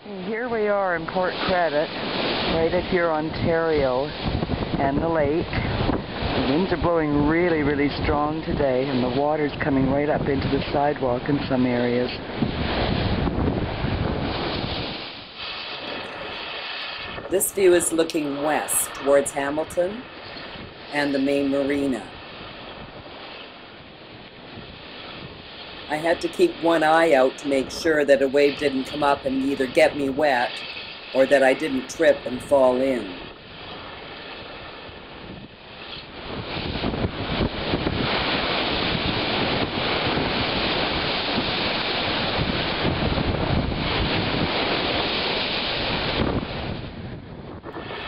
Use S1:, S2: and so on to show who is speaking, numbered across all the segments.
S1: Here we are in Port Credit, right at here, Ontario, and the lake. The winds are blowing really, really strong today, and the water's coming right up into the sidewalk in some areas.
S2: This view is looking west towards Hamilton and the main marina. I had to keep one eye out to make sure that a wave didn't come up and either get me wet or that I didn't trip and fall in.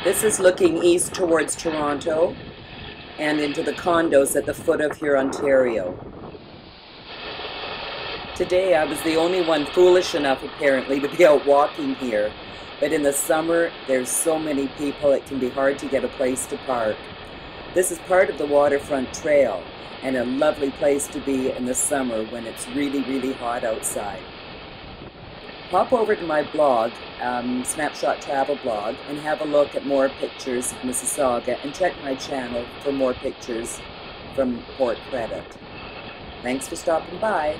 S2: This is looking east towards Toronto and into the condos at the foot of here, Ontario. Today I was the only one foolish enough apparently to be out walking here, but in the summer there's so many people it can be hard to get a place to park. This is part of the waterfront trail and a lovely place to be in the summer when it's really, really hot outside. Pop over to my blog, Snapshot Travel Blog, and have a look at more pictures of Mississauga, and check my channel for more pictures from Port Credit. Thanks for stopping by.